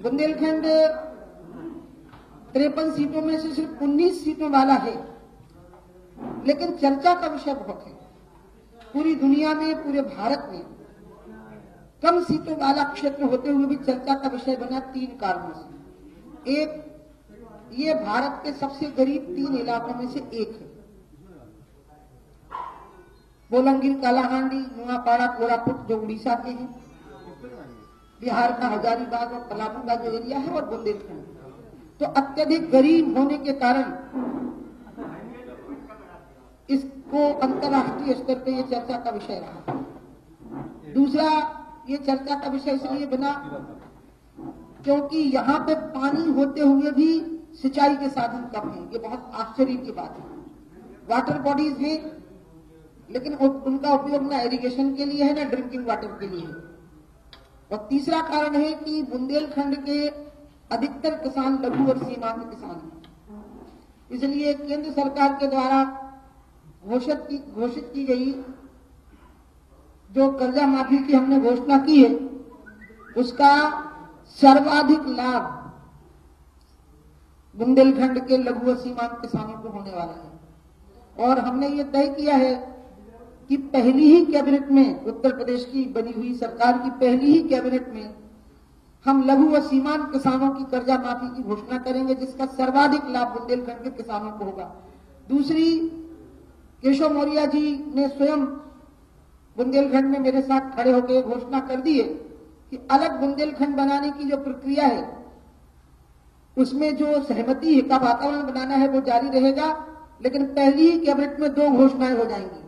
बुंदेलखंड 53 सीटों में से सिर्फ 19 सीटों वाला है, लेकिन चर्चा का विषय बहुत है। पूरी दुनिया में, पूरे भारत में कम सीटों वाला क्षेत्र होते हुए भी चर्चा का विषय बना 3 कारणों से। एक, ये भारत के सबसे गरीब 3 इलाकों में से एक है। बोलंगीर, कालाहांडी, नुआपाड़ा, कोरापुट जो उड़ीसा के हैं, बिहार का हजारीबाग और पलामू का जो एरिया है, और बुंदेलखंड। तो अत्यधिक गरीब होने के कारण इसको अंतर्राष्ट्रीय स्तर पर यह चर्चा का विषय रहा। दूसरा, ये चर्चा का विषय इसलिए बना क्योंकि यहाँ पे पानी होते हुए भी सिंचाई के साधन कम है। ये बहुत आश्चर्य की बात है। वाटर बॉडीज हैं, लेकिन उनका उपयोग ना इरिगेशन के लिए है, ना ड्रिंकिंग वाटर के लिए है। और तीसरा कारण है कि बुंदेलखंड के अधिकतर किसान लघु और सीमांत किसान हैं। इसलिए केंद्र सरकार के द्वारा घोषित की गई जो कर्जा माफी की हमने घोषणा की है, उसका सर्वाधिक लाभ बुंदेलखंड के लघु और सीमांत किसानों को होने वाला है। और हमने ये तय किया है कि पहली ही कैबिनेट में, उत्तर प्रदेश की बनी हुई सरकार की पहली ही कैबिनेट में हम लघु और सीमांत किसानों की कर्जा माफी की घोषणा करेंगे, जिसका सर्वाधिक लाभ बुंदेलखंड के किसानों को होगा। दूसरी, केशव मौर्य जी ने स्वयं बुंदेलखंड में मेरे साथ खड़े होकर घोषणा कर दी है कि अलग बुंदेलखंड बनाने की जो प्रक्रिया है, उसमें जो सहमति का वातावरण बनाना है वो जारी रहेगा, लेकिन पहली ही कैबिनेट में 2 घोषणाएं हो जाएंगी।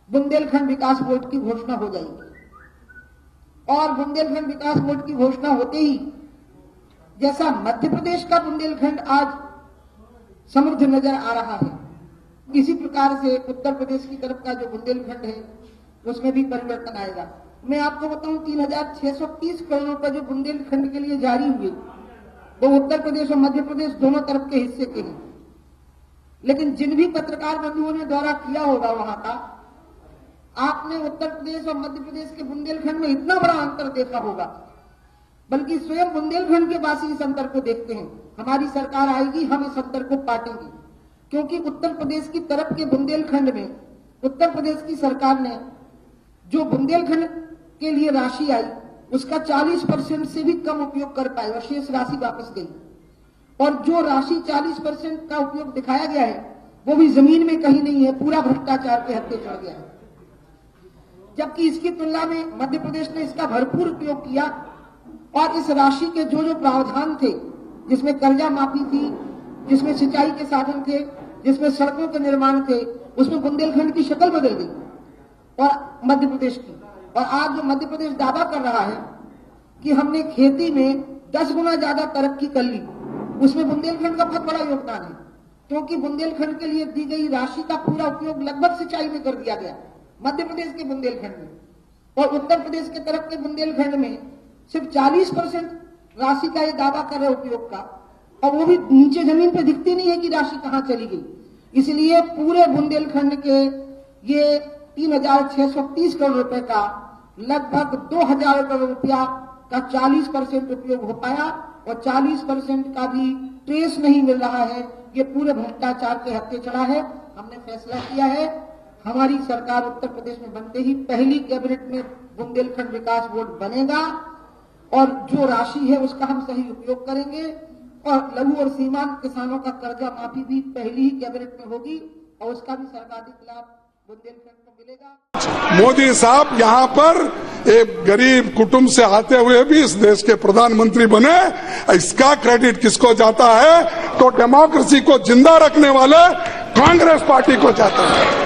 बुंदेलखंड विकास बोर्ड की घोषणा हो जाएगी, और बुंदेलखंड विकास बोर्ड की घोषणा होते ही जैसा मध्य प्रदेश का बुंदेलखंड आज समृद्ध नजर आ रहा है, इसी प्रकार से उत्तर प्रदेश की तरफ का जो बुंदेलखंड है उसमें भी परिवर्तन आएगा। मैं आपको बताऊं, 3630 करोड़ रुपए जो बुंदेलखंड के लिए जारी हुए, वो उत्तर प्रदेश और मध्य प्रदेश दोनों तरफ के हिस्से के हैं। लेकिन जिन भी पत्रकार बंधुओं ने दौरा किया होगा वहां का, आपने उत्तर प्रदेश और मध्य प्रदेश के बुंदेलखंड में इतना बड़ा अंतर देखा होगा, बल्कि स्वयं बुंदेलखंड के वासी इस अंतर को देखते हैं। हमारी सरकार आएगी, हम इस अंतर को पाटेंगे, क्योंकि उत्तर प्रदेश की तरफ के बुंदेलखंड में उत्तर प्रदेश की सरकार ने जो बुंदेलखंड के लिए राशि आई, उसका 40% से भी कम उपयोग कर पाए और शेष राशि वापस गई। और जो राशि 40% का उपयोग दिखाया गया है, वो भी जमीन में कहीं नहीं है, पूरा भ्रष्टाचार के हत्थे चढ़ गया है। जबकि इसकी तुलना में मध्य प्रदेश ने इसका भरपूर उपयोग किया, और इस राशि के जो जो प्रावधान थे, जिसमें कर्जा माफी थी, जिसमें सिंचाई के साधन थे, जिसमें सड़कों के निर्माण थे, उसमें बुंदेलखंड की शक्ल बदल गई और मध्य प्रदेश की। और आज जो मध्य प्रदेश दावा कर रहा है कि हमने खेती में 10 गुना ज्यादा तरक्की कर ली, उसमें बुंदेलखंड का बहुत बड़ा योगदान है, क्योंकि बुंदेलखंड के लिए दी गई राशि का पूरा उपयोग लगभग सिंचाई में कर दिया गया मध्य प्रदेश के बुंदेलखंड में। और उत्तर प्रदेश के तरफ के बुंदेलखंड में सिर्फ 40% राशि का ये दावा कर रहे उपयोग का, और वो भी नीचे जमीन पे दिखती नहीं है कि राशि कहां चली गई। इसलिए पूरे बुंदेलखंड के ये 3630 करोड़ रुपए का लगभग 2000 करोड़ रुपया का 40% उपयोग हो पाया, और 40% का भी ट्रेस नहीं मिल रहा है। ये पूरे भ्रष्टाचार के हत्थे चढ़ा है। हमने फैसला किया है, हमारी सरकार उत्तर प्रदेश में बनते ही पहली कैबिनेट में बुंदेलखंड विकास बोर्ड बनेगा, और जो राशि है उसका हम सही उपयोग करेंगे, और लघु और सीमांत किसानों का कर्जा माफी भी पहली ही कैबिनेट में होगी, और उसका भी सर्वाधिक लाभ बुंदेलखंड को मिलेगा। मोदी साहब यहाँ पर एक गरीब कुटुंब से आते हुए भी इस देश के प्रधानमंत्री बने, इसका क्रेडिट किसको जाता है? तो डेमोक्रेसी को जिंदा रखने वाले कांग्रेस पार्टी को जाता है।